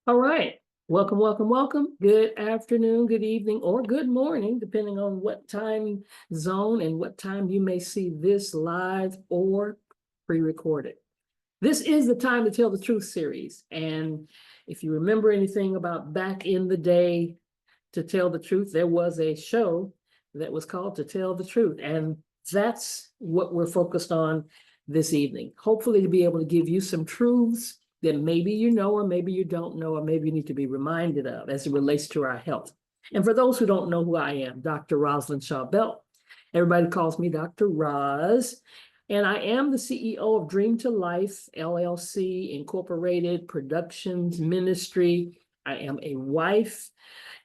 All right. Welcome, welcome, welcome. Good afternoon, good evening, or good morning, depending on what time zone and what time you may see this live or pre-recorded. This is the Time to Tell the Truth series. And if you remember anything about back in the day, to tell the truth, there was a show that was called To Tell the Truth. And that's what we're focused on this evening. Hopefully to be able to give you some truths that maybe you know, or maybe you don't know, or maybe you need to be reminded of as it relates to our health. And for those who don't know who I am, Dr. Rosalind Shaw Belt. Everybody calls me Dr. Roz. And I am the CEO of Dream to Life, LLC, Incorporated Productions Ministry. I am a wife,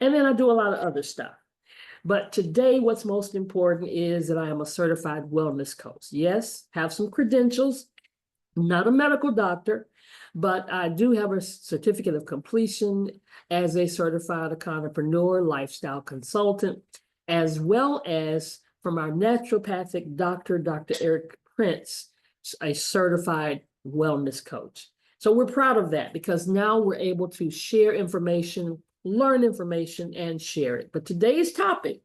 and then I do a lot of other stuff. But today, what's most important is that I am a certified wellness coach. Yes, have some credentials, not a medical doctor, but I do have a certificate of completion as a certified entrepreneur, lifestyle consultant, as well as from our naturopathic doctor, Dr. Eric Prince, a certified wellness coach. So we're proud of that because now we're able to share information, learn information, and share it. But today's topic,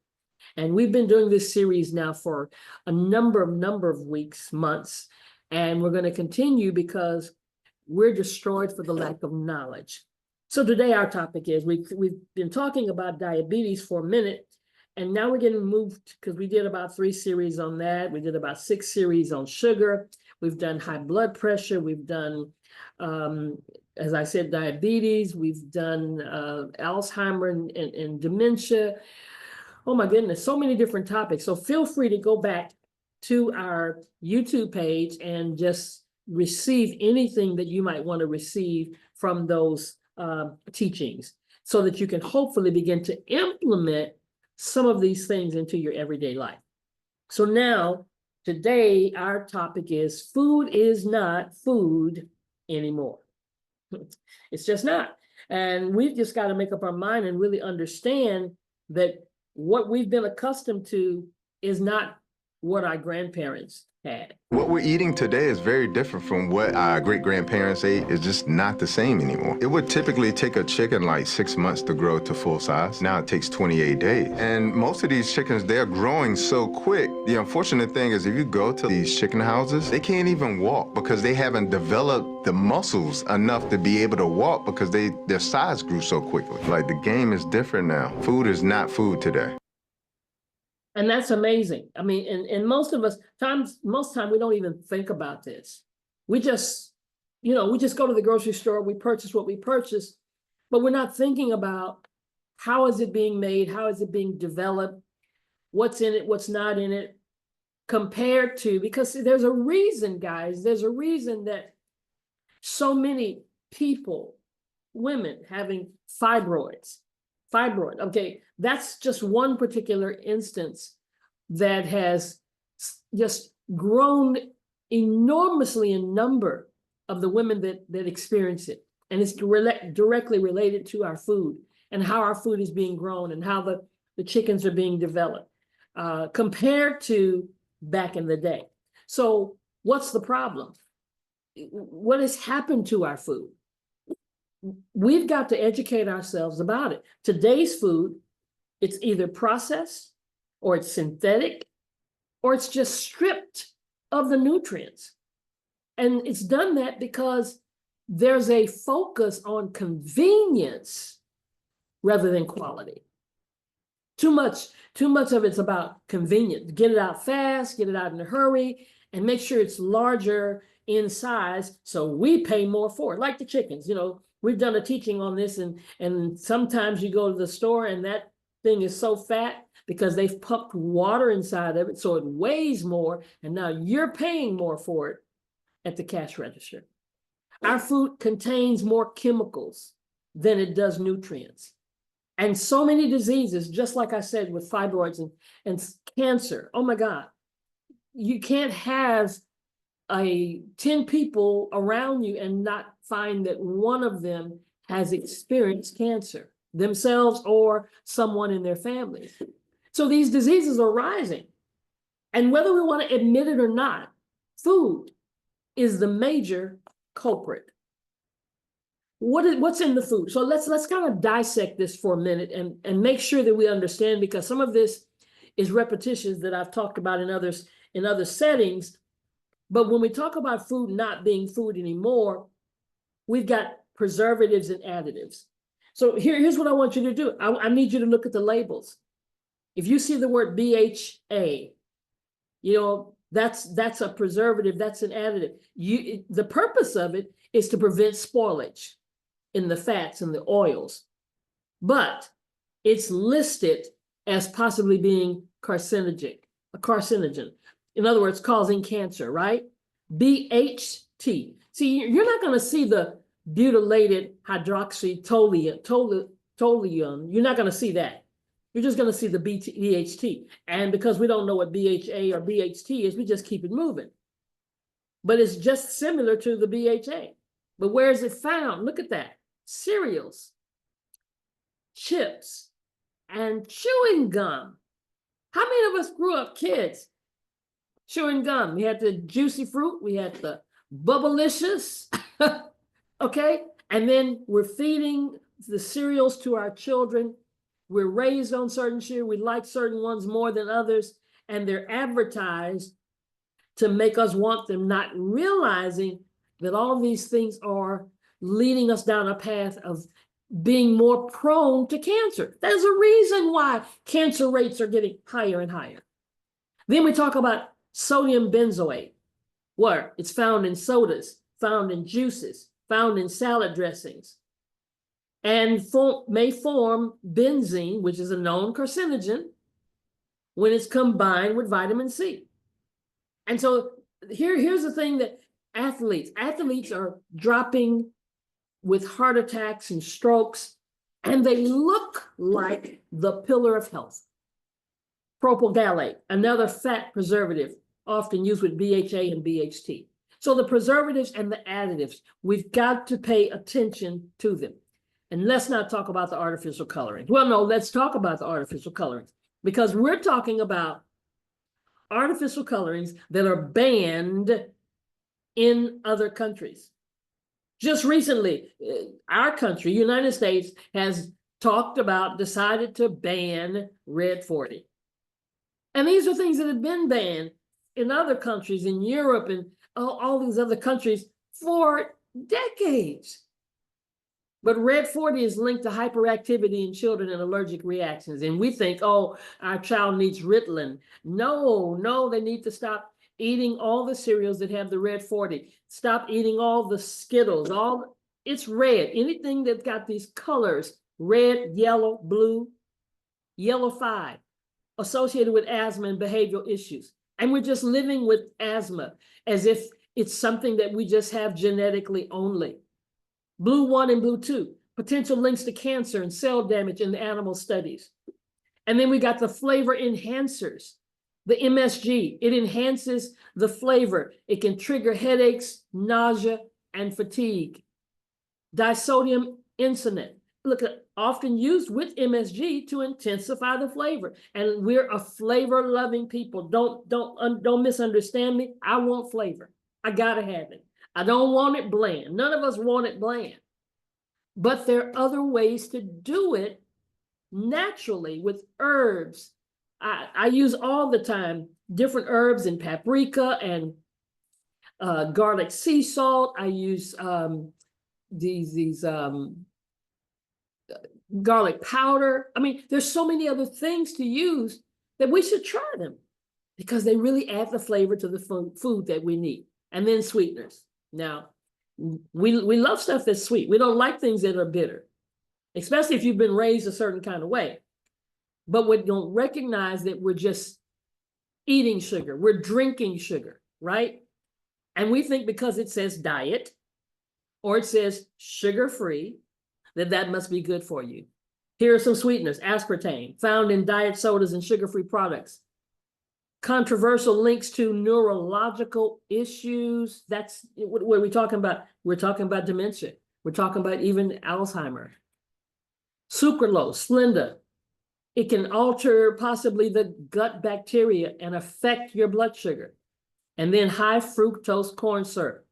and we've been doing this series now for a number of weeks, months, and we're going to continue because we're destroyed for the lack of knowledge. So today our topic is, we've been talking about diabetes for a minute, and now we're getting moved because we did about 3 series on that. We did about 6 series on sugar. We've done high blood pressure. We've done, as I said, diabetes. We've done Alzheimer and dementia. Oh my goodness, so many different topics. So feel free to go back to our YouTube page and just receive anything that you might want to receive from those teachings so that you can hopefully begin to implement some of these things into your everyday life. So now, today, our topic is food is not food anymore. It's just not. And we've just got to make up our mind and really understand that what we've been accustomed to is not what our grandparents had. What we're eating today is very different from what our great-grandparents ate. It's just not the same anymore. It would typically take a chicken like 6 months to grow to full size. Now it takes 28 days. And most of these chickens, they're growing so quick. The unfortunate thing is if you go to these chicken houses, they can't even walk because they haven't developed the muscles enough to be able to walk because their size grew so quickly. Like, the game is different now. Food is not food today. And that's amazing. I mean, and most of us, most time we don't even think about this. We just, we just go to the grocery store, we purchase what we purchase, but we're not thinking about how is it being made, how is it being developed, what's in it, what's not in it, compared to, because there's a reason, guys, there's a reason that so many people, women having fibroids, okay, that's just one particular instance that has just grown enormously in number of the women that experience it. And it's directly related to our food and how our food is being grown and how the chickens are being developed compared to back in the day. So what's the problem? What has happened to our food? We've got to educate ourselves about it. Today's food, it's either processed or it's synthetic or it's just stripped of the nutrients. And it's done that because there's a focus on convenience rather than quality. Too much of it's about convenience. Get it out fast, get it out in a hurry, and make sure it's larger in size so we pay more for it. Like the chickens, we've done a teaching on this, and sometimes you go to the store and that thing is so fat because they've pumped water inside of it, so it weighs more, and now you're paying more for it at the cash register. Our food contains more chemicals than it does nutrients. And so many diseases, just like I said, with fibroids and cancer. Oh my God, you can't have 10 people around you and not find that one of them has experienced cancer themselves or someone in their family. So these diseases are rising. And whether we want to admit it or not, food is the major culprit. what's in the food? So let's kind of dissect this for a minute and make sure that we understand, because some of this is repetitions that I've talked about in other settings. But when we talk about food not being food anymore, we've got preservatives and additives. So here's what I want you to do. I need you to look at the labels. If you see the word BHA, that's a preservative, that's an additive. The purpose of it is to prevent spoilage in the fats and the oils, but it's listed as possibly being carcinogenic, a carcinogen. In other words, causing cancer, right? BHT. See, you're not going to see the butylated hydroxytoluene. You're not going to see that. You're just going to see the BHT. And because we don't know what BHA or BHT is, we just keep it moving. But it's just similar to the BHA. But where is it found? Look at that. Cereals, chips, and chewing gum. How many of us grew up kids chewing gum? We had the juicy fruit, we had the bubblicious, okay? And then we're feeding the cereals to our children. We're raised on certain cereal. We like certain ones more than others, and they're advertised to make us want them, not realizing that all these things are leading us down a path of being more prone to cancer. There's a reason why cancer rates are getting higher and higher. Then we talk about sodium benzoate, where it's found in sodas, found in juices, found in salad dressings, and may form benzene, which is a known carcinogen, when it's combined with vitamin C. And so here's the thing that athletes are dropping with heart attacks and strokes, and they look like the pillar of health. Propylgallate, another fat preservative, often used with BHA and BHT. So the preservatives and the additives, we've got to pay attention to them. And let's not talk about the artificial coloring. Well, no, let's talk about the artificial colorings, because we're talking about artificial colorings that are banned in other countries. Just recently, our country, United States, has decided to ban red 40. And these are things that have been banned in other countries, in Europe and all these other countries for decades. But red 40 is linked to hyperactivity in children and allergic reactions. And we think, oh, our child needs Ritalin. No, they need to stop eating all the cereals that have the red 40. Stop eating all the Skittles. It's red. Anything that's got these colors, red, yellow, blue, yellow 5, associated with asthma and behavioral issues. And we're just living with asthma as if it's something that we just have genetically only. Blue 1 and blue 2, potential links to cancer and cell damage in the animal studies. And then we got the flavor enhancers, the MSG. It enhances the flavor. It can trigger headaches, nausea, and fatigue. Disodium incinate, often used with MSG to intensify the flavor. And we're a flavor-loving people. Don't misunderstand me. I want flavor. I gotta have it. I don't want it bland. None of us want it bland. But there are other ways to do it naturally with herbs. I use all the time different herbs in paprika and garlic sea salt. I use these garlic powder. I mean, there's so many other things to use that we should try them, because they really add the flavor to the food that we need. And then sweeteners. Now, we love stuff that's sweet. We don't like things that are bitter, especially if you've been raised a certain kind of way. But we don't recognize that we're just eating sugar. We're drinking sugar, right? And we think because it says diet or it says sugar-free, that must be good for you. Here are some sweeteners. Aspartame, found in diet sodas and sugar-free products. Controversial links to neurological issues. That's what are we talking about? We're talking about dementia. We're talking about even Alzheimer's. Sucralose, Splenda. It can alter possibly the gut bacteria and affect your blood sugar. And then high fructose corn syrup.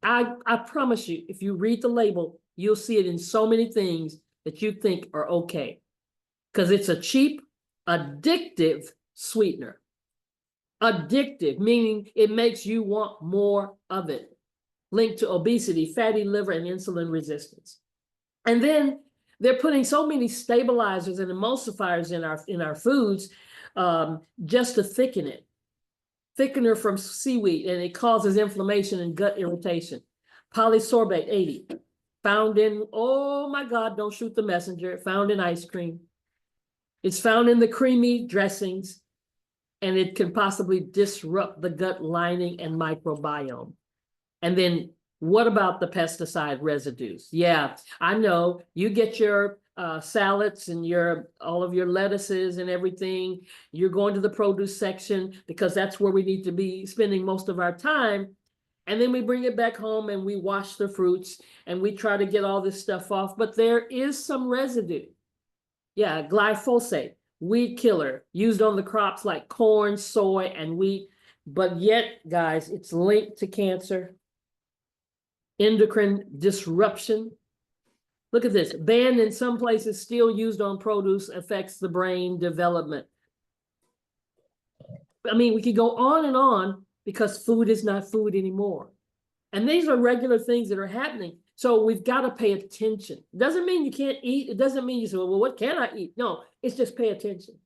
I promise you, if you read the label, You'll see it in so many things that you think are okay, because it's a cheap, addictive sweetener. Addictive, meaning it makes you want more of it. Linked to obesity, fatty liver, and insulin resistance. And then they're putting so many stabilizers and emulsifiers in our foods just to thicken it. Thickener from seaweed, and it causes inflammation and gut irritation. Polysorbate 80, found in, oh my God, don't shoot the messenger, found in ice cream. It's found in the creamy dressings, and it can possibly disrupt the gut lining and microbiome. And then what about the pesticide residues? Yeah, I know you get your salads and all of your lettuces and everything. You're going to the produce section because that's where we need to be spending most of our time. And then we bring it back home and we wash the fruits and we try to get all this stuff off. But there is some residue. Yeah, glyphosate, weed killer, used on the crops like corn, soy, and wheat. But yet, guys, it's linked to cancer, endocrine disruption. Look at this, banned in some places, still used on produce, affects the brain development. I mean, we could go on because food is not food anymore. And these are regular things that are happening. So we've got to pay attention. It doesn't mean you can't eat. It doesn't mean you say, well, what can I eat? No, it's just pay attention.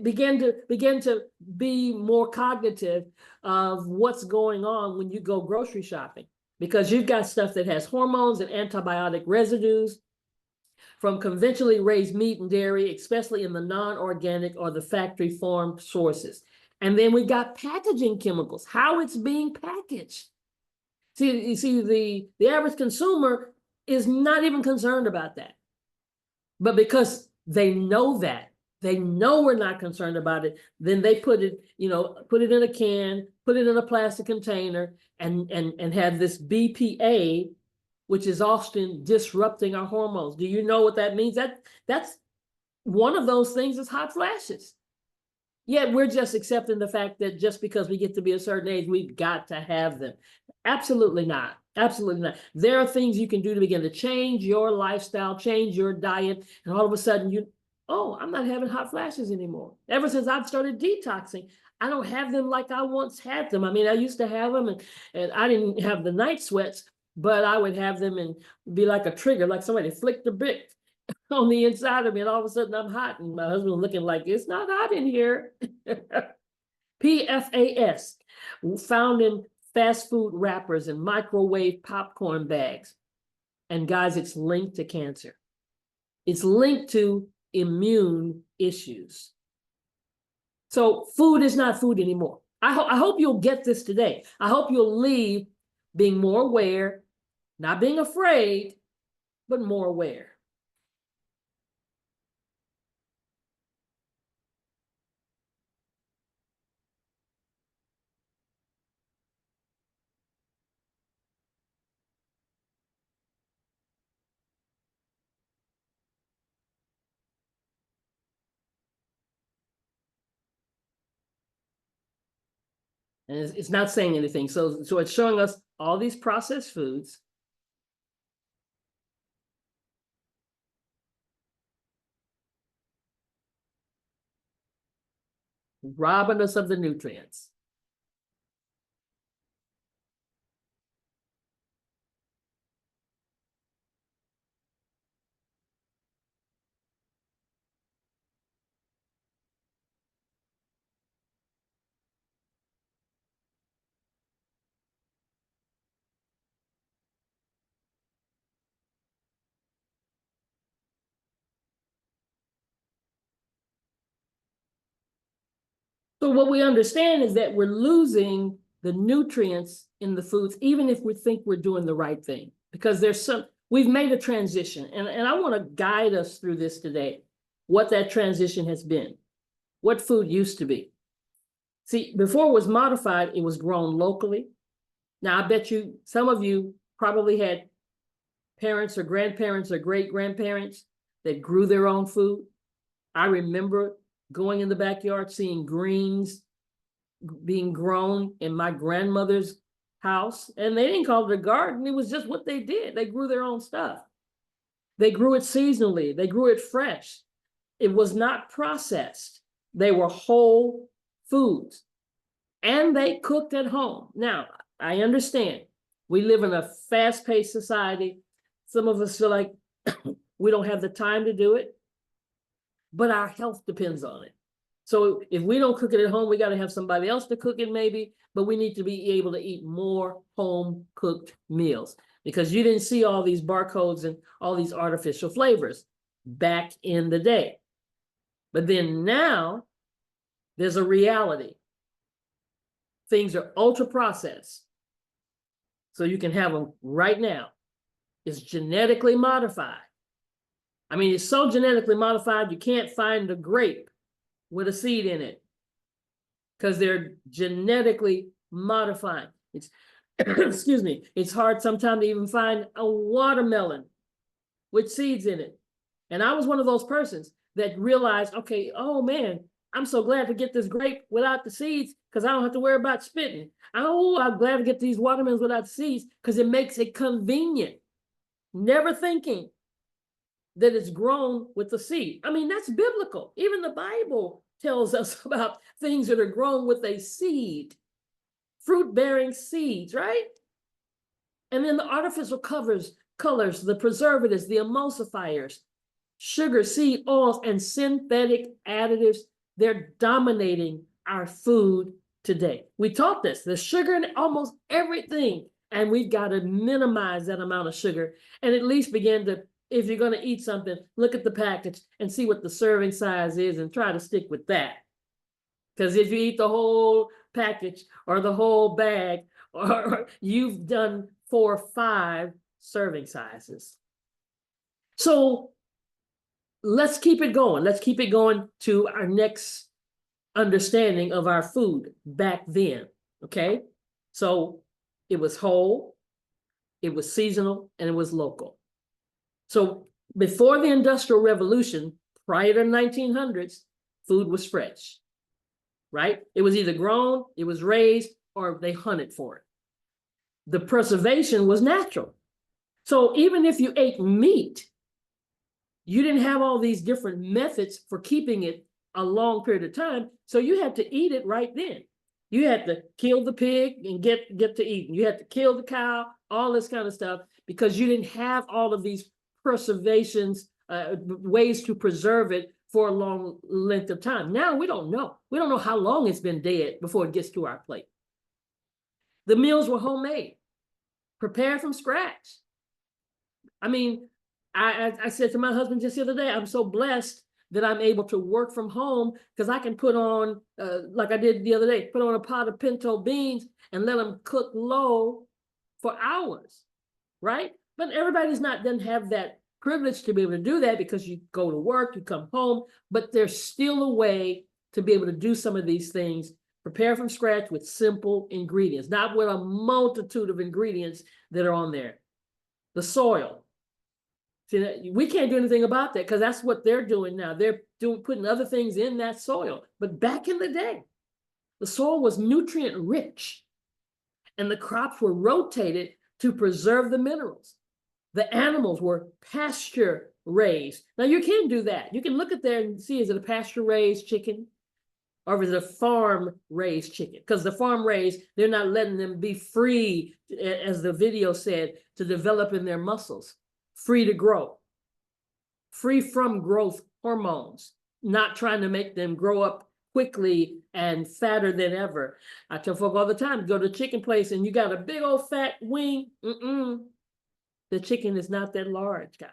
Begin to be more cognitive of what's going on when you go grocery shopping, because you've got stuff that has hormones and antibiotic residues from conventionally raised meat and dairy, especially in the non-organic or the factory farmed sources. And then we've got packaging chemicals, how it's being packaged. You see, the average consumer is not even concerned about that. But because they know that, they know we're not concerned about it, then they put it in a can, put it in a plastic container, and have this BPA, which is often disrupting our hormones. Do you know what that means? That's one of those things is hot flashes. Yet we're just accepting the fact that just because we get to be a certain age, we've got to have them. Absolutely not. Absolutely not. There are things you can do to begin to change your lifestyle, change your diet, and all of a sudden oh, I'm not having hot flashes anymore. Ever since I've started detoxing, I don't have them like I once had them. I mean, I used to have them, and I didn't have the night sweats, but I would have them and be like a trigger, like somebody flicked a brick on the inside of me, and all of a sudden I'm hot, and my husband was looking like, it's not hot in here. PFAS, found in fast food wrappers and microwave popcorn bags. And guys, it's linked to cancer. It's linked to immune issues. So food is not food anymore. I hope you'll get this today. I hope you'll leave being more aware, not being afraid, but more aware. And it's not saying anything. So it's showing us all these processed foods. Robbing us of the nutrients. So what we understand is that we're losing the nutrients in the foods, even if we think we're doing the right thing, because we've made a transition. And I want to guide us through this today, what that transition has been, what food used to be. See, before it was modified, it was grown locally. Now, I bet you, some of you probably had parents or grandparents or great-grandparents that grew their own food. I remember going in the backyard, seeing greens being grown in my grandmother's house, and they didn't call it a garden. It was just what they did. They grew their own stuff. They grew it seasonally. They grew it fresh. It was not processed. They were whole foods. And they cooked at home. Now, I understand. We live in a fast-paced society. Some of us feel like we don't have the time to do it, but our health depends on it. So if we don't cook it at home, we got to have somebody else to cook it maybe, but we need to be able to eat more home-cooked meals, because you didn't see all these barcodes and all these artificial flavors back in the day. But then now, there's a reality. Things are ultra-processed, so you can have them right now. It's genetically modified. I mean, it's so genetically modified, you can't find a grape with a seed in it, because they're genetically modifying. It's, excuse me, it's hard sometimes to even find a watermelon with seeds in it. And I was one of those persons that realized, okay, oh man, I'm so glad to get this grape without the seeds, because I don't have to worry about spitting. Oh, I'm glad to get these watermelons without the seeds, because it makes it convenient. Never thinking that it's grown with the seed. I mean, that's biblical. Even the Bible tells us about things that are grown with a seed, fruit-bearing seeds, right? And then the artificial colors, the preservatives, the emulsifiers, sugar, seed oils, and synthetic additives, they're dominating our food today. We taught this, there's sugar in almost everything, and we've got to minimize that amount of sugar and at least begin to, if you're going to eat something, look at the package and see what the serving size is and try to stick with that. Because if you eat the whole package or the whole bag, or you've done 4 or 5 serving sizes. So let's keep it going. Let's keep it going to our next understanding of our food back then, okay? So it was whole, it was seasonal, and it was local. So before the Industrial Revolution, prior to the 1900s, food was fresh, right? It was either grown, it was raised, or they hunted for it. The preservation was natural. So even if you ate meat, you didn't have all these different methods for keeping it a long period of time, so you had to eat it right then. You had to kill the pig and get to eating. You had to kill the cow, all this kind of stuff, because you didn't have all of these preservations, ways to preserve it for a long length of time. Now we don't know. We don't know how long it's been dead before it gets to our plate. The meals were homemade, prepared from scratch. I mean, I said to my husband just the other day, I'm so blessed that I'm able to work from home, because I can put on, like I did the other day, put on a pot of pinto beans and let them cook low for hours, right? But everybody doesn't have that privilege to be able to do that, because you go to work, you come home, but there's still a way to be able to do some of these things, prepare from scratch with simple ingredients, not with a multitude of ingredients that are on there. The soil. See, we can't do anything about that, because that's what they're doing now. They're putting other things in that soil. But back in the day, the soil was nutrient rich, and the crops were rotated to preserve the minerals. The animals were pasture raised. Now you can do that. You can look at there and see, is it a pasture raised chicken, or is it a farm raised chicken? Because the farm raised, they're not letting them be free, as the video said, to develop in their muscles. Free to grow, free from growth hormones, not trying to make them grow up quickly and fatter than ever. I tell folk all the time, go to a chicken place and you got a big old fat wing. The chicken is not that large, guys.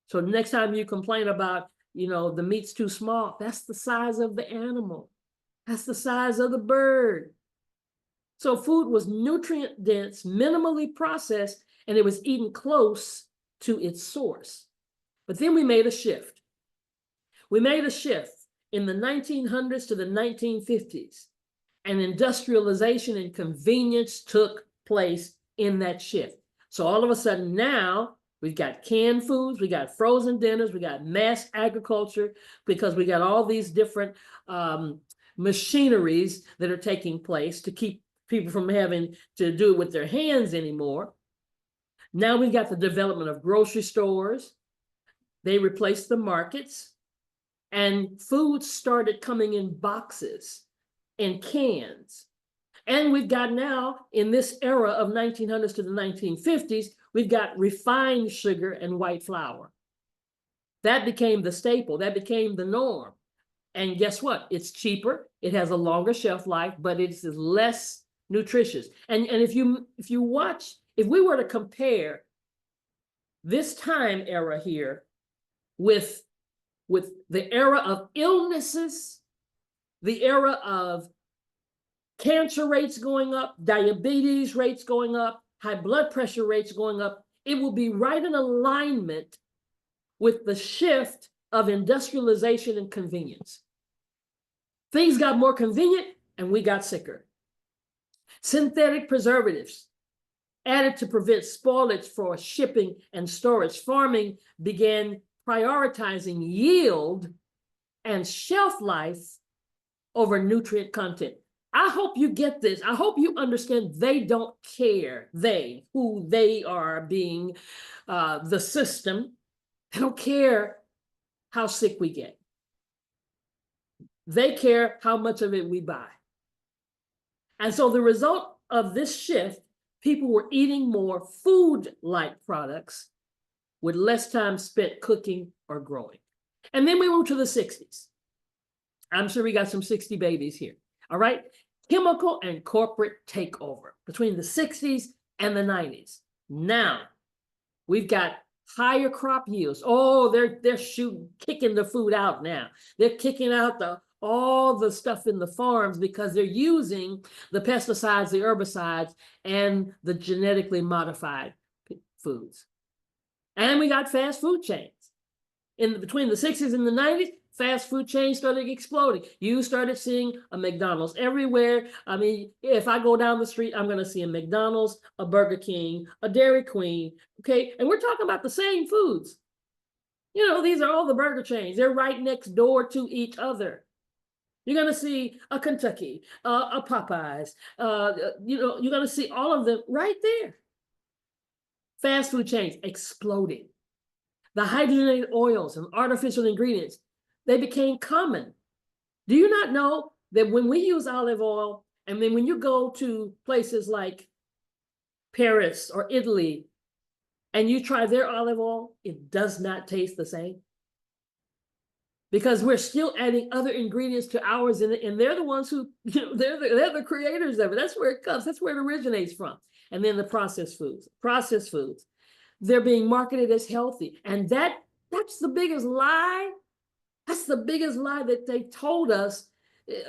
So next time you complain about, the meat's too small, that's the size of the animal. That's the size of the bird. So food was nutrient dense, minimally processed, and it was eaten close to its source. But then we made a shift. We made a shift in the 1900s to the 1950s, and industrialization and convenience took place in that shift. So all of a sudden now, we've got canned foods, we got frozen dinners, we got mass agriculture, because we got all these different machineries that are taking place to keep people from having to do it with their hands anymore. Now we've got the development of grocery stores. They replaced the markets, and food started coming in boxes and cans. And we've got now, in this era of 1900s to the 1950s, we've got refined sugar and white flour. That became the staple. That became the norm. And guess what? It's cheaper. It has a longer shelf life, but it's less nutritious. And if you watch, if we were to compare this time era here with the era of illnesses, the era of cancer rates going up, diabetes rates going up, high blood pressure rates going up, it will be right in alignment with the shift of industrialization and convenience. Things got more convenient and we got sicker. Synthetic preservatives added to prevent spoilage for shipping and storage. Farming began prioritizing yield and shelf life over nutrient content. I hope you get this. I hope you understand they don't care, who they are being the system. They don't care how sick we get. They care how much of it we buy. And so the result of this shift, people were eating more food-like products with less time spent cooking or growing. And then we moved to the 60s. I'm sure we got some 60 babies here. All right. Chemical and corporate takeover between the 60s and the 90s. Now we've got higher crop yields. Oh, they're kicking the food out now. They're kicking out all the stuff in the farms because they're using the pesticides, the herbicides, and the genetically modified foods. And we got fast food chains. Between the 60s and the 90s, fast food chains started exploding. You started seeing a McDonald's everywhere. I mean, if I go down the street, I'm going to see a McDonald's, a Burger King, a Dairy Queen. Okay. And we're talking about the same foods. You know, these are all the burger chains. They're right next door to each other. You're going to see a Kentucky, a Popeyes. You're going to see all of them right there. Fast food chains exploding. The hydrogenated oils and artificial ingredients, they became common. Do you not know that when we use olive oil, and then when you go to places like Paris or Italy, and you try their olive oil, it does not taste the same? Because we're still adding other ingredients to ours, and they're the ones who, they're the creators of it. That's where it comes. That's where it originates from. And then the processed foods. They're being marketed as healthy. And that's the biggest lie. That's the biggest lie that they told us.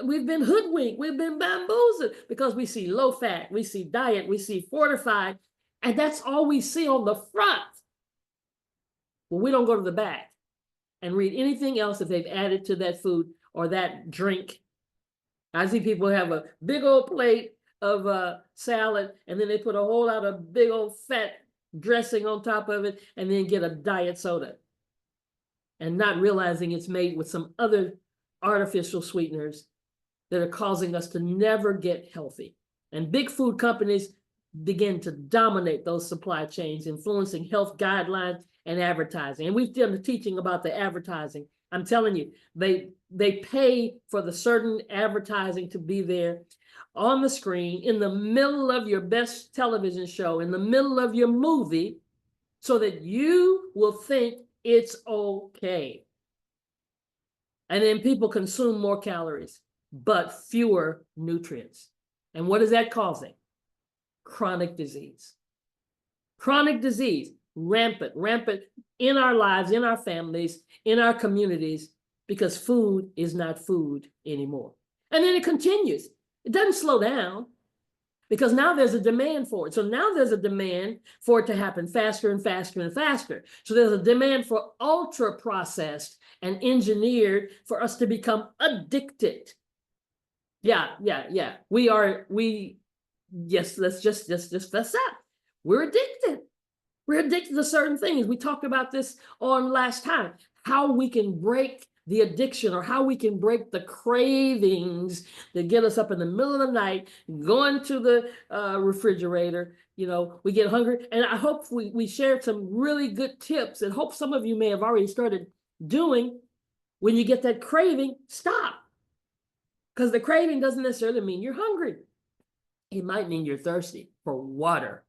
We've been hoodwinked. We've been bamboozled because we see low fat, we see diet, we see fortified, and that's all we see on the front. Well, we don't go to the back and read anything else that they've added to that food or that drink. I see people have a big old plate of salad, and then they put a whole lot of big old fat dressing on top of it, and then get a diet soda, and not realizing it's made with some other artificial sweeteners that are causing us to never get healthy. And big food companies begin to dominate those supply chains, influencing health guidelines and advertising. And we've done the teaching about the advertising. I'm telling you, they pay for the certain advertising to be there on the screen in the middle of your best television show, in the middle of your movie, so that you will think it's okay. And then people consume more calories, but fewer nutrients. And what is that causing? Chronic disease. Chronic disease, rampant in our lives, in our families, in our communities, because food is not food anymore. And then it continues. It doesn't slow down, because now there's a demand for it. So now there's a demand for it to happen faster and faster and faster. So there's a demand for ultra processed and engineered for us to become addicted. Yeah. Yes, let's just fess up. We're addicted. We're addicted to certain things. We talked about this on last time, how we can break the addiction, or how we can break the cravings that get us up in the middle of the night, going to the refrigerator. We get hungry. And I hope we shared some really good tips, and hope some of you may have already started doing. When you get that craving, stop. Because the craving doesn't necessarily mean you're hungry. It might mean you're thirsty for water.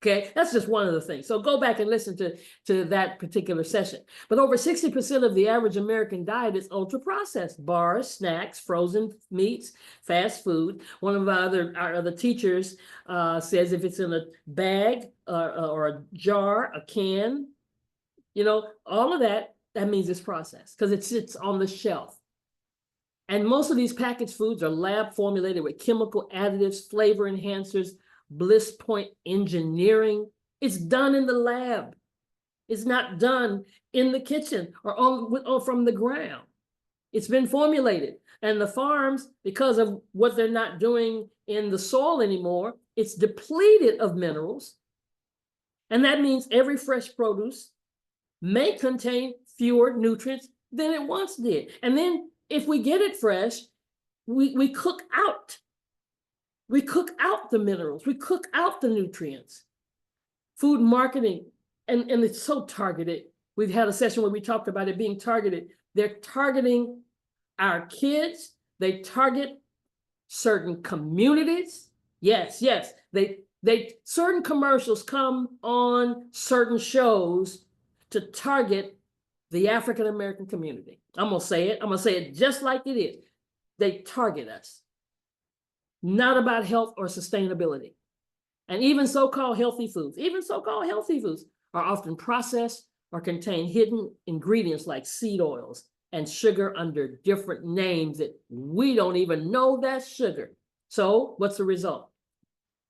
Okay, that's just one of the things. So go back and listen to that particular session. But over 60% of the average American diet is ultra-processed: bars, snacks, frozen meats, fast food. One of our other teachers says if it's in a bag or a jar, a can, all of that means it's processed because it sits on the shelf. And most of these packaged foods are lab formulated with chemical additives, flavor enhancers, bliss point engineering. It's done in the lab. It's not done in the kitchen or from the ground. It's been formulated. And the farms, because of what they're not doing in the soil anymore, it's depleted of minerals. And that means every fresh produce may contain fewer nutrients than it once did. And then if we get it fresh, we cook out. We cook out the minerals. We cook out the nutrients. Food marketing, and it's so targeted. We've had a session where we talked about it being targeted. They're targeting our kids. They target certain communities. Yes. Certain commercials come on certain shows to target the African-American community. I'm gonna say it just like it is. They target us. Not about health or sustainability. And even so-called healthy foods are often processed or contain hidden ingredients like seed oils and sugar under different names that we don't even know that's sugar. So what's the result?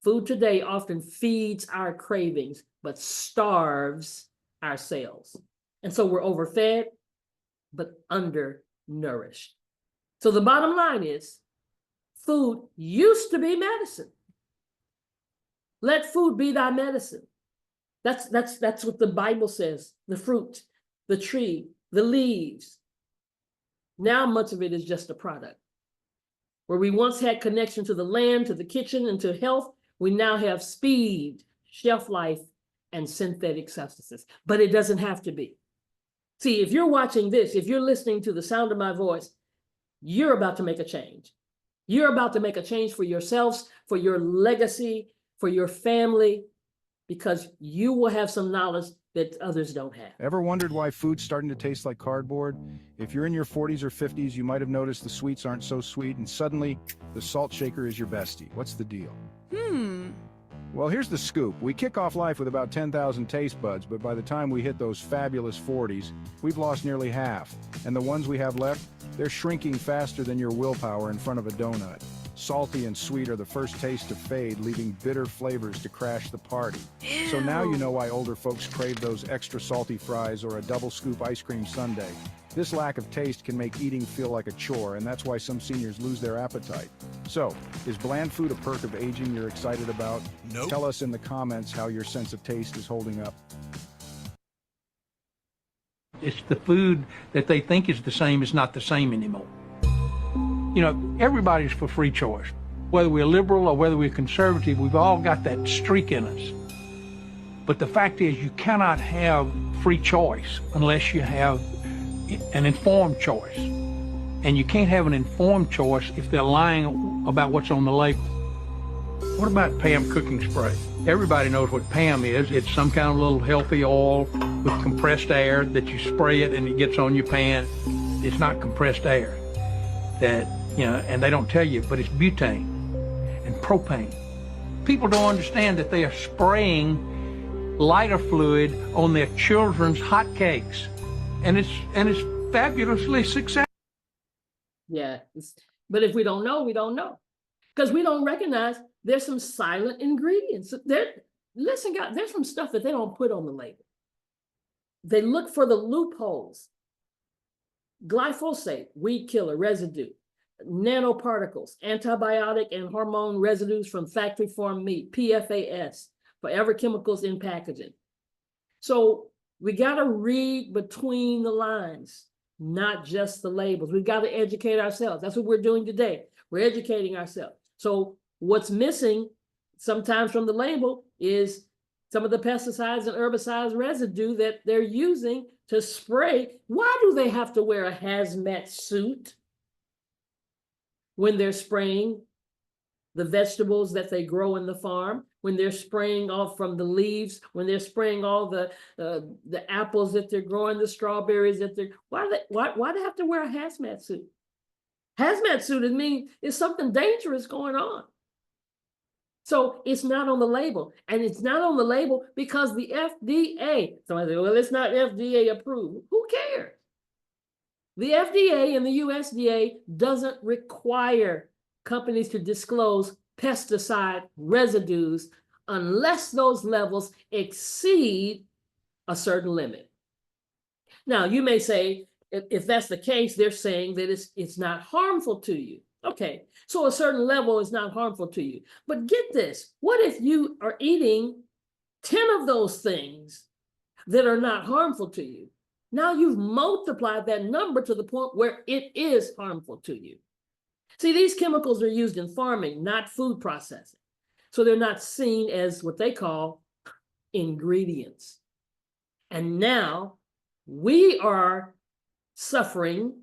Food today often feeds our cravings, but starves our cells. And so we're overfed, but undernourished. So the bottom line is, food used to be medicine. Let food be thy medicine. That's what the Bible says. The fruit, the tree, the leaves. Now much of it is just a product. Where we once had connection to the land, to the kitchen, and to health, we now have speed, shelf life, and synthetic substances. But it doesn't have to be. See, if you're watching this, if you're listening to the sound of my voice, you're about to make a change. You're about to make a change for yourselves, for your legacy, for your family, because you will have some knowledge that others don't have. Ever wondered why food's starting to taste like cardboard? If you're in your 40s or 50s, you might have noticed the sweets aren't so sweet, and suddenly the salt shaker is your bestie. What's the deal? Well, here's the scoop. We kick off life with about 10,000 taste buds, but by the time we hit those fabulous 40s, we've lost nearly half. And the ones we have left, they're shrinking faster than your willpower in front of a donut. Salty and sweet are the first taste to fade, leaving bitter flavors to crash the party. Ew. So now you know why older folks crave those extra salty fries or a double scoop ice cream sundae. This lack of taste can make eating feel like a chore, and that's why some seniors lose their appetite. So, is bland food a perk of aging you're excited about? Nope. Tell us in the comments how your sense of taste is holding up. It's the food that they think is the same is not the same anymore. You know, everybody's for free choice. Whether we're liberal or whether we're conservative, we've all got that streak in us. But the fact is, you cannot have free choice unless you have an informed choice. And you can't have an informed choice if they're lying about what's on the label. What about PAM cooking spray? Everybody knows what PAM is. It's some kind of little healthy oil with compressed air that you spray it and it gets on your pan. It's not compressed air. That, you know, and they don't tell you, but it's butane and propane. People don't understand that they are spraying lighter fluid on their children's hot cakes. And it's fabulously successful. Yeah, but if we don't know, we don't know. Because we don't recognize there's some silent ingredients. Listen, guys, there's some stuff that they don't put on the label. They look for the loopholes. Glyphosate, weed killer residue, nanoparticles, antibiotic and hormone residues from factory farm meat, PFAS, forever chemicals in packaging. So we got to read between the lines. not just the labels. We've got to educate ourselves. That's what we're doing today. We're educating ourselves. So what's missing sometimes from the label is some of the pesticides and herbicides residue that they're using to spray. Why do they have to wear a hazmat suit when they're spraying the vegetables that they grow in the farm, when they're spraying off from the leaves, when they're spraying all the apples that they're growing, the strawberries that they're, why do they have to wear a hazmat suit? Hazmat suit, means there's something dangerous going on. So it's not on the label, and it's not on the label because the FDA, somebody say, well, it's not FDA approved. Who cares? The FDA and the USDA doesn't require companies to disclose pesticide residues unless those levels exceed a certain limit. Now, you may say, if that's the case, they're saying that it's not harmful to you. Okay, so a certain level is not harmful to you. But get this, what if you are eating 10 of those things that are not harmful to you? Now you've multiplied that number to the point where it is harmful to you. See, these chemicals are used in farming, not food processing. So they're not seen as what they call ingredients. And now we are suffering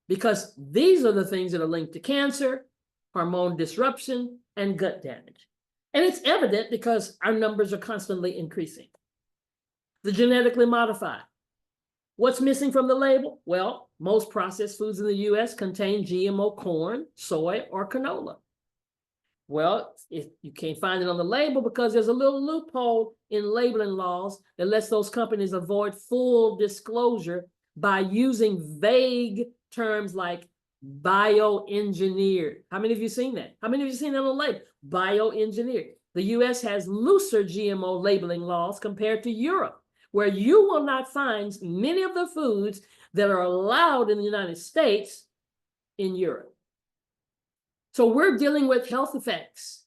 because these are the things that are linked to cancer, hormone disruption, and gut damage. And it's evident because our numbers are constantly increasing. The genetically modified. What's missing from the label? Well, most processed foods in the US contain GMO corn, soy, or canola. Well, you can't find it on the label because there's a little loophole in labeling laws that lets those companies avoid full disclosure by using vague terms like bioengineered. How many of you seen that? How many of you seen that on the label? Bioengineered. The US has looser GMO labeling laws compared to Europe, where you will not find many of the foods that are allowed in the United States in Europe. So we're dealing with health effects,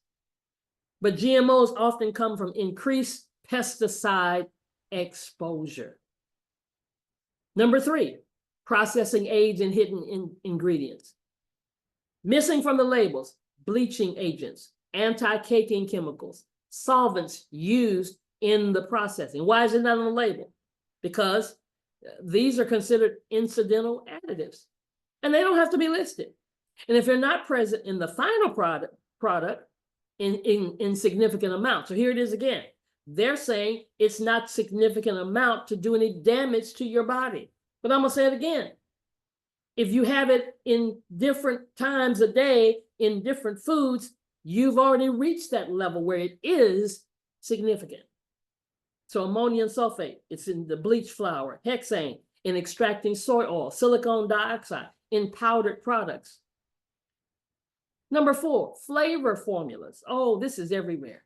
but GMOs often come from increased pesticide exposure. Number 3, processing aids and hidden ingredients. Missing from the labels, bleaching agents, anti-caking chemicals, solvents used in the processing. Why is it not on the label? Because these are considered incidental additives, and they don't have to be listed. And if they're not present in the final product in significant amount. So here it is again. They're saying it's not significant amount to do any damage to your body. But I'm gonna say it again. If you have it in different times a day in different foods, you've already reached that level where it is significant. So ammonium sulfate, it's in the bleach flour, hexane in extracting soy oil, silicone dioxide in powdered products. Number 4, flavor formulas. Oh, this is everywhere.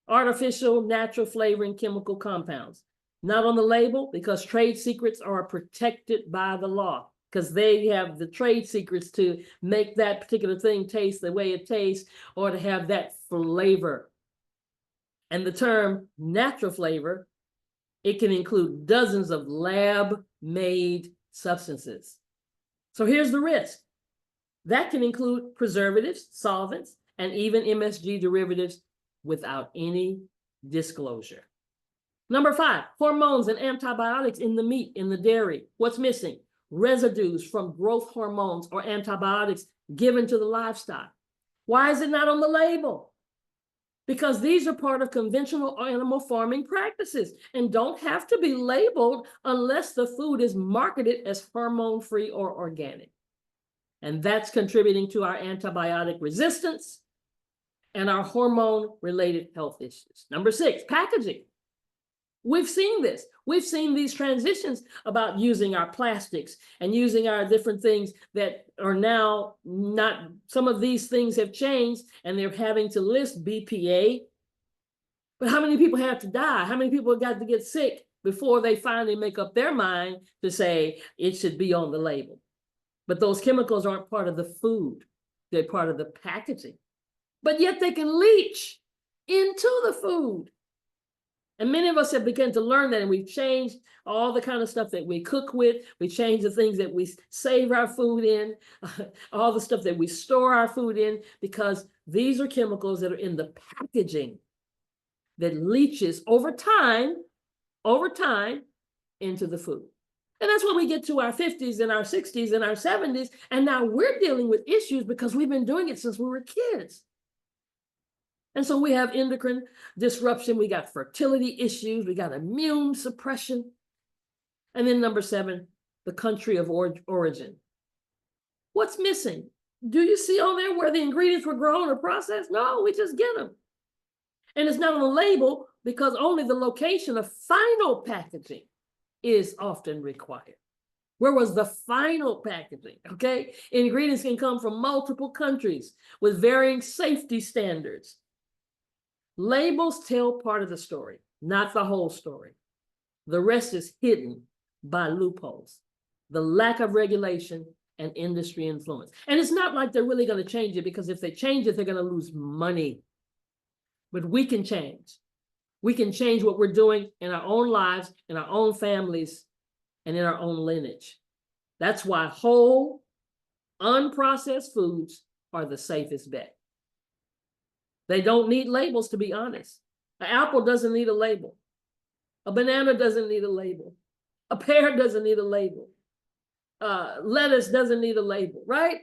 Artificial, natural flavoring chemical compounds. Not on the label because trade secrets are protected by the law, because they have the trade secrets to make that particular thing taste the way it tastes or to have that flavor. And the term natural flavor, it can include dozens of lab-made substances. So here's the risk. That can include preservatives, solvents, and even MSG derivatives without any disclosure. Number 5, hormones and antibiotics in the meat, in the dairy. What's missing? Residues from growth hormones or antibiotics given to the livestock. Why is it not on the label? Because these are part of conventional animal farming practices and don't have to be labeled unless the food is marketed as hormone-free or organic. And that's contributing to our antibiotic resistance and our hormone-related health issues. Number 6, packaging. We've seen this. We've seen these transitions about using our plastics and using our different things that are now not, some of these things have changed and they're having to list BPA. But how many people have to die? How many people got to get sick before they finally make up their mind to say it should be on the label? But those chemicals aren't part of the food. They're part of the packaging. But yet they can leach into the food. And many of us have begun to learn that, and we've changed all the kind of stuff that we cook with. We changed the things that we save our food in, all the stuff that we store our food in, because these are chemicals that are in the packaging that leaches over time into the food. And that's when we get to our 50s and our 60s and our 70s. And now we're dealing with issues because we've been doing it since we were kids. And so we have endocrine disruption, we got fertility issues, we got immune suppression. And then number 7, the country of origin. What's missing? Do you see on there where the ingredients were grown or processed? No, we just get them. And it's not on the label because only the location of final packaging is often required. Where was the final packaging? Okay, ingredients can come from multiple countries with varying safety standards. Labels tell part of the story, not the whole story. The rest is hidden by loopholes, the lack of regulation, and industry influence. And it's not like they're really going to change it, because if they change it, they're going to lose money. But we can change. We can change what we're doing in our own lives, in our own families, and in our own lineage. That's why whole, unprocessed foods are the safest bet. They don't need labels, to be honest. An apple doesn't need a label. A banana doesn't need a label. A pear doesn't need a label. Lettuce doesn't need a label, right?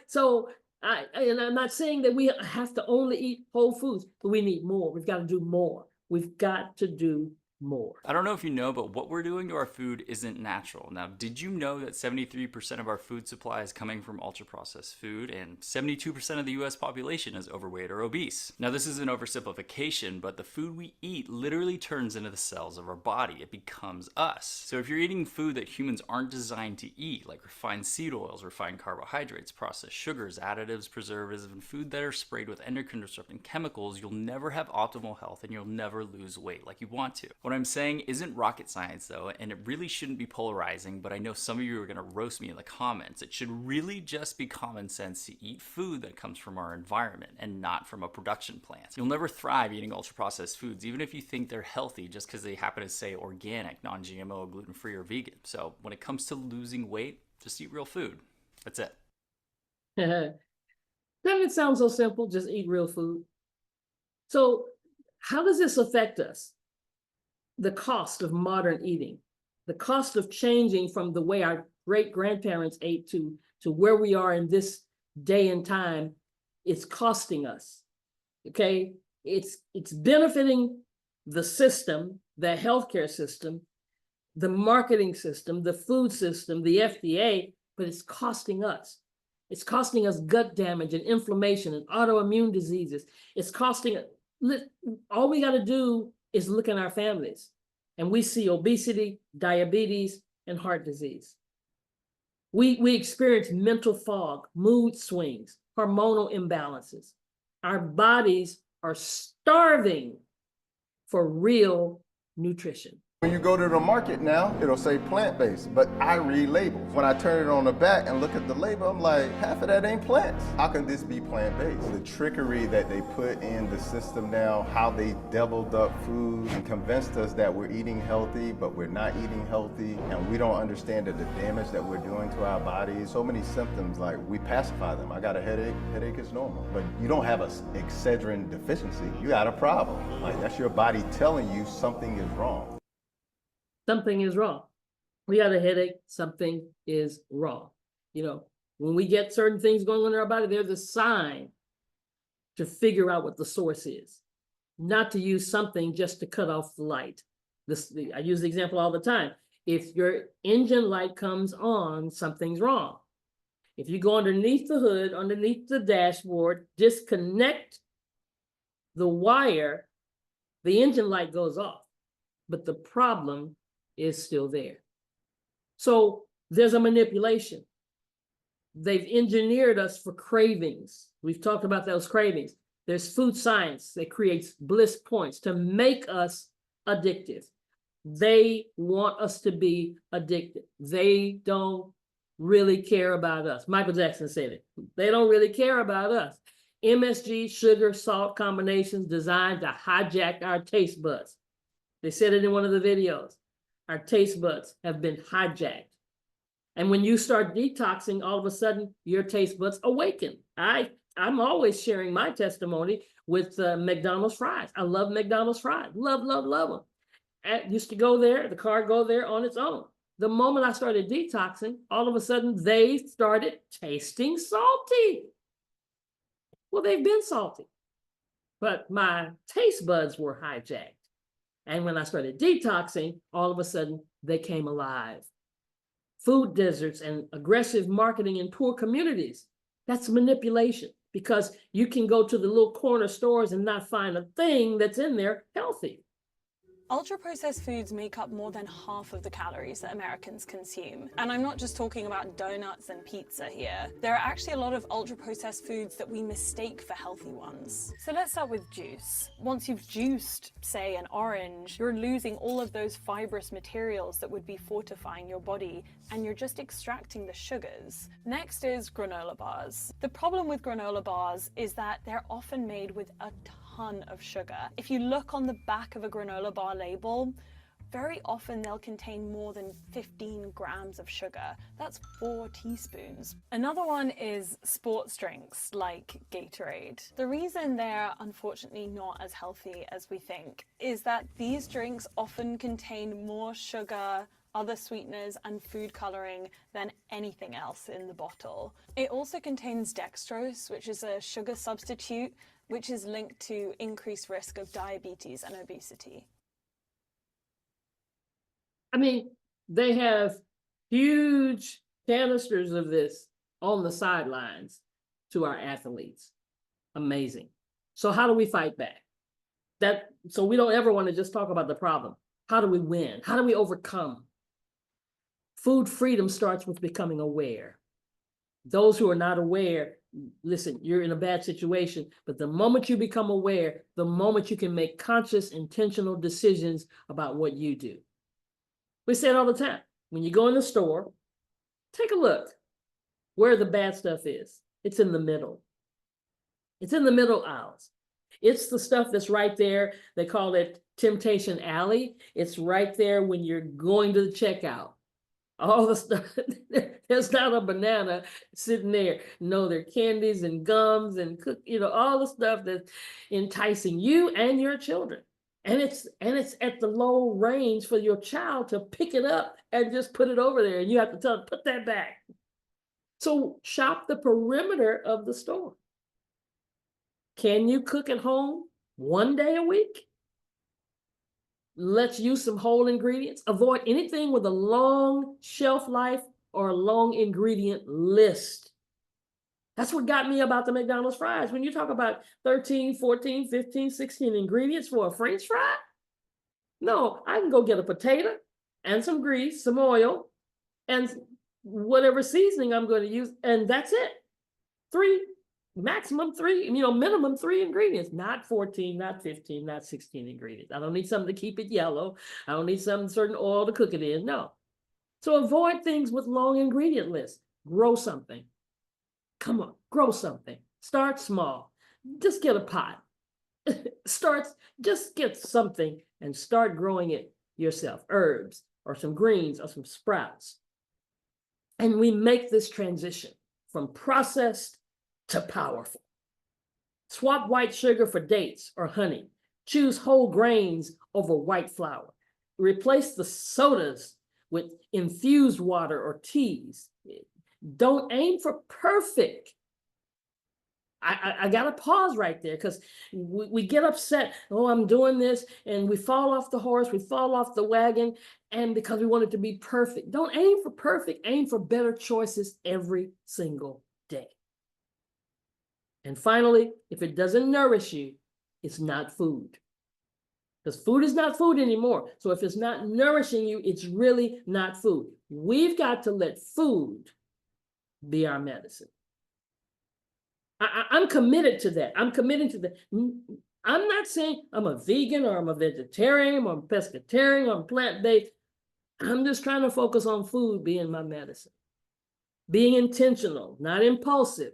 So, and I'm not saying that we have to only eat whole foods, but we need more. We've got to do more. We've got to do more. I don't know if you know, but what we're doing to our food isn't natural. Now, did you know that 73% of our food supply is coming from ultra-processed food, and 72% of the US population is overweight or obese? Now, this is an oversimplification, but the food we eat literally turns into the cells of our body. It becomes us. So if you're eating food that humans aren't designed to eat, like refined seed oils, refined carbohydrates, processed sugars, additives, preservatives, and food that are sprayed with endocrine disrupting chemicals, you'll never have optimal health and you'll never lose weight like you want to. What I'm saying isn't rocket science though, and it really shouldn't be polarizing, but I know some of you are going to roast me in the comments. It should really just be common sense to eat food that comes from our environment and not from a production plant. You'll never thrive eating ultra-processed foods, even if you think they're healthy, just because they happen to say organic, non-GMO, gluten-free, or vegan. So when it comes to losing weight, just eat real food. That's it. Doesn't it sound so simple? Just eat real food. So how does this affect us? The cost of modern eating, the cost of changing from the way our great-grandparents ate to where we are in this day and time, it's costing us, okay? It's benefiting the system, the healthcare system, the marketing system, the food system, the FDA, but it's costing us. It's costing us gut damage and inflammation and autoimmune diseases. It's costing, all we got to do is look in our families, and we see obesity, diabetes, and heart disease. We experience mental fog, mood swings, hormonal imbalances. Our bodies are starving for real nutrition. When you go to the market now, it'll say plant-based, but I read labels. When I turn it on the back and look at the label, I'm like, half of that ain't plants. How can this be plant-based? The trickery that they put in the system now, how they doubled up food and convinced us that we're eating healthy, but we're not eating healthy, and we don't understand the damage that we're doing to our bodies. So many symptoms, like we pacify them. I got a headache, headache is normal. But you don't have a Excedrin deficiency, you got a problem. Like, that's your body telling you something is wrong. Something is wrong. We got a headache, something is wrong. You know, when we get certain things going on in our body, there's a sign to figure out what the source is, not to use something just to cut off the light. I use the example all the time. If your engine light comes on, something's wrong. If you go underneath the hood, underneath the dashboard, disconnect the wire, the engine light goes off, but the problem is still there. So there's a manipulation. They've engineered us for cravings. We've talked about those cravings. There's food science that creates bliss points to make us addictive. They want us to be addicted. They don't really care about us. Michael Jackson said it. They don't really care about us. MSG, sugar, salt combinations designed to hijack our taste buds. They said it in one of the videos. Our taste buds have been hijacked. And when you start detoxing, all of a sudden your taste buds awaken. I'm always sharing my testimony with McDonald's fries. I love McDonald's fries. Love, love, love them. I used to go there, the car go there on its own. The moment I started detoxing, all of a sudden they started tasting salty. Well, they've been salty, but my taste buds were hijacked. And when I started detoxing, all of a sudden they came alive. Food deserts and aggressive marketing in poor communities, that's manipulation, because you can go to the little corner stores and not find a thing that's in there healthy. Ultra-processed foods make up more than half of the calories that Americans consume. And I'm not just talking about donuts and pizza here. There are actually a lot of ultra-processed foods that we mistake for healthy ones. So let's start with juice. Once you've juiced, say, an orange, you're losing all of those fibrous materials that would be fortifying your body, and you're just extracting the sugars. Next is granola bars. The problem with granola bars is that they're often made with a ton of sugar. If you look on the back of a granola bar label, very often they'll contain more than 15 grams of sugar. That's 4 teaspoons. Another one is sports drinks like Gatorade. The reason they're unfortunately not as healthy as we think is that these drinks often contain more sugar, other sweeteners and food coloring than anything else in the bottle. It also contains dextrose, which is a sugar substitute, which is linked to increased risk of diabetes and obesity. I mean, they have huge canisters of this on the sidelines to our athletes. Amazing. So how do we fight back? So we don't ever want to just talk about the problem. How do we win? How do we overcome? Food freedom starts with becoming aware. Those who are not aware, listen, you're in a bad situation, but the moment you become aware, the moment you can make conscious, intentional decisions about what you do. We say it all the time. When you go in the store, take a look where the bad stuff is. It's in the middle. It's in the middle aisles. It's the stuff that's right there. They call it Temptation Alley. It's right there when you're going to the checkout. All the stuff, there's not a banana sitting there. No, they're candies and gums and all the stuff that's enticing you and your children. And it's at the low range for your child to pick it up and just put it over there. And you have to tell them, put that back. So shop the perimeter of the store. Can you cook at home 1 day a week? Let's use some whole ingredients. Avoid anything with a long shelf life or a long ingredient list. That's what got me about the McDonald's fries. When you talk about 13, 14, 15, 16 ingredients for a French fry, no, I can go get a potato and some grease, some oil, and whatever seasoning I'm going to use, and that's it. Minimum three ingredients, not 14, not 15, not 16 ingredients. I don't need something to keep it yellow. I don't need some certain oil to cook it in. No. So avoid things with long ingredient lists. Grow something. Come on, grow something. Start small. Just get a pot. Just get something and start growing it yourself. Herbs or some greens or some sprouts. And we make this transition from processed to powerful. Swap white sugar for dates or honey. Choose whole grains over white flour. Replace the sodas with infused water or teas. Don't aim for perfect. I got to pause right there because we get upset. Oh, I'm doing this. And we fall off the horse. We fall off the wagon. And because we want it to be perfect. Don't aim for perfect. Aim for better choices every single day. And finally, if it doesn't nourish you, it's not food. Because food is not food anymore. So if it's not nourishing you, it's really not food. We've got to let food be our medicine. I'm committed to that. I'm committed to that. I'm not saying I'm a vegan or I'm a vegetarian or I'm a pescatarian or I'm plant-based. I'm just trying to focus on food being my medicine. Being intentional, not impulsive.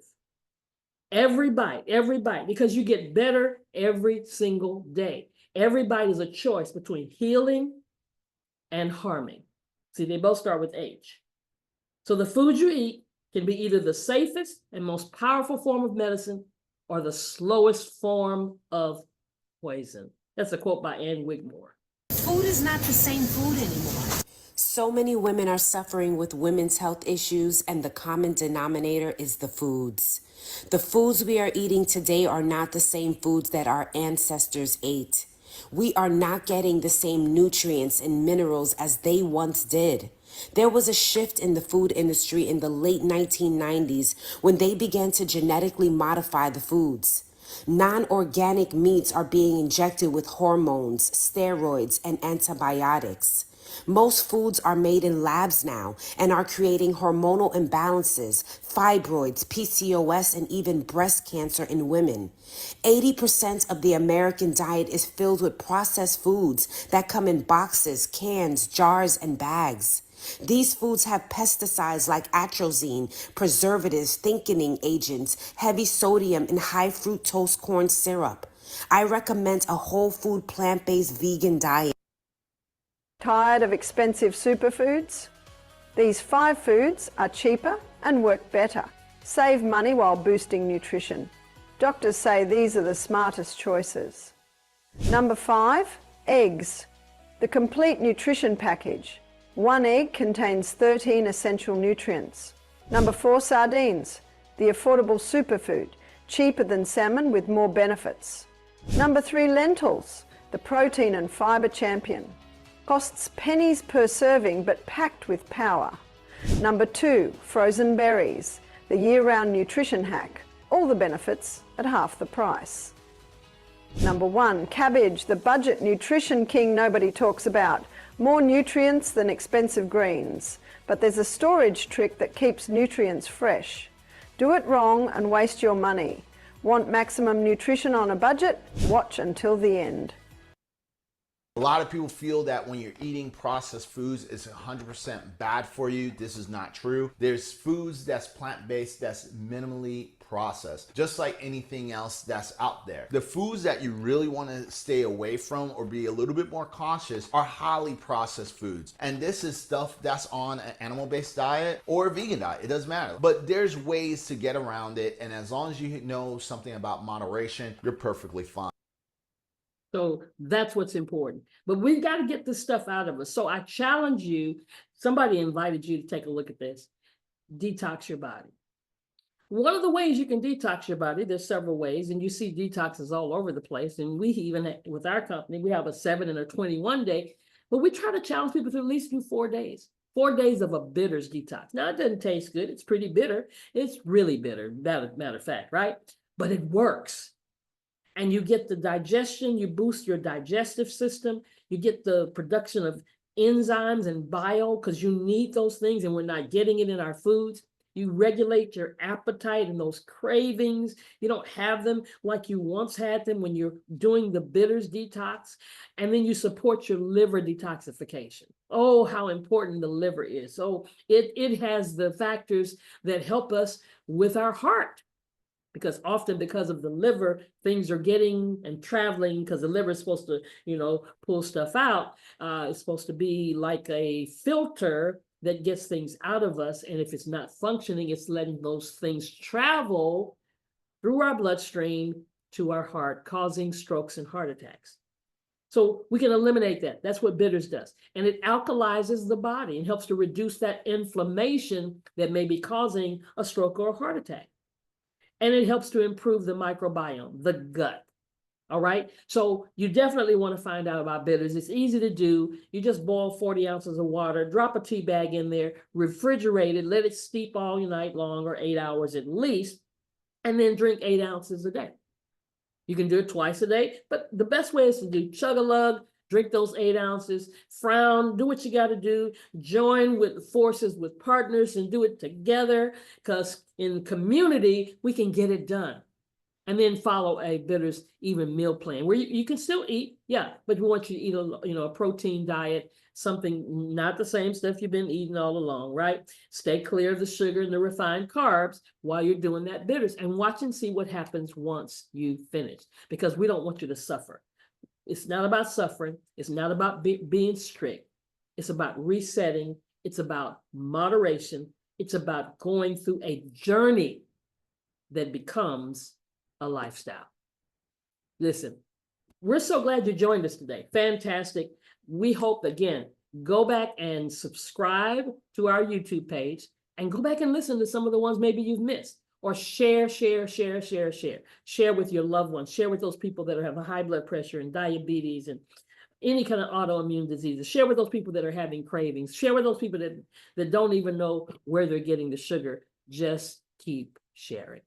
Every bite, because you get better every single day. Everybody's a choice between healing and harming. See, they both start with H. So the food you eat can be either the safest and most powerful form of medicine or the slowest form of poison. That's a quote by Ann Wigmore. Food is not the same food anymore. So many women are suffering with women's health issues, and the common denominator is the foods. The foods we are eating today are not the same foods that our ancestors ate. We are not getting the same nutrients and minerals as they once did. There was a shift in the food industry in the late 1990s when they began to genetically modify the foods. Non-organic meats are being injected with hormones, steroids, and antibiotics. Most foods are made in labs now and are creating hormonal imbalances, fibroids, PCOS, and even breast cancer in women. 80% of the American diet is filled with processed foods that come in boxes, cans, jars, and bags. These foods have pesticides like atrazine, preservatives, thickening agents, heavy sodium, and high fructose corn syrup. I recommend a whole food plant-based vegan diet. Tired of expensive superfoods? These 5 foods are cheaper and work better. Save money while boosting nutrition. Doctors say these are the smartest choices. Number 5, eggs. The complete nutrition package. 1 egg contains 13 essential nutrients. Number 4, sardines. The affordable superfood, cheaper than salmon with more benefits. Number 3, lentils. The protein and fibre champion. Costs pennies per serving but packed with power. Number 2, frozen berries. The year-round nutrition hack. All the benefits at half the price. Number 1, cabbage. The budget nutrition king nobody talks about. More nutrients than expensive greens, but there's a storage trick that keeps nutrients fresh. Do it wrong and waste your money. Want maximum nutrition on a budget? Watch until the end. A lot of people feel that when you're eating processed foods, it's 100% bad for you. This is not true. There's foods that's plant-based that's minimally processed, just like anything else that's out there. The foods that you really want to stay away from or be a little bit more cautious are highly processed foods. And this is stuff that's on an animal-based diet or a vegan diet. It doesn't matter. But there's ways to get around it. And as long as you know something about moderation, you're perfectly fine. So that's what's important. But we've got to get this stuff out of us. So I challenge you, somebody invited you to take a look at this. Detox your body. One of the ways you can detox your body, there's several ways, and you see detoxes all over the place. And we even, with our company, we have a 7 and a 21 day, but we try to challenge people to at least do 4 days. 4 days of a bitters detox. Now, it doesn't taste good. It's pretty bitter. It's really bitter, matter of fact, right? But it works. And you get the digestion, you boost your digestive system, you get the production of enzymes and bile because you need those things and we're not getting it in our foods. You regulate your appetite and those cravings. You don't have them like you once had them when you're doing the bitters detox. And then you support your liver detoxification. Oh, how important the liver is. So it has the factors that help us with our heart. Because often because of the liver, things are getting and traveling because the liver is supposed to, pull stuff out. It's supposed to be like a filter that gets things out of us. And if it's not functioning, it's letting those things travel through our bloodstream to our heart, causing strokes and heart attacks. So we can eliminate that. That's what bitters does. And it alkalizes the body and helps to reduce that inflammation that may be causing a stroke or a heart attack. And it helps to improve the microbiome, the gut. All right. So you definitely want to find out about bitters. It's easy to do. You just boil 40 ounces of water, drop a tea bag in there, refrigerate it, let it steep all night long or 8 hours at least, and then drink 8 ounces a day. You can do it twice a day, but the best way is to do chug-a-lug, drink those 8 ounces, frown, do what you got to do, join with forces with partners and do it together because in community, we can get it done. And then follow a bitters even meal plan where you can still eat, yeah, but we want you to eat a protein diet, something not the same stuff you've been eating all along, right? Stay clear of the sugar and the refined carbs while you're doing that bitters and watch and see what happens once you finish because we don't want you to suffer. It's not about suffering. It's not about being strict. It's about resetting. It's about moderation. It's about going through a journey that becomes a lifestyle. Listen, we're so glad you joined us today. Fantastic. We hope, again, go back and subscribe to our YouTube page and go back and listen to some of the ones maybe you've missed. Or share with your loved ones. Share with those people that have a high blood pressure and diabetes and any kind of autoimmune diseases. Share with those people that are having cravings. Share with those people that don't even know where they're getting the sugar. Just keep sharing.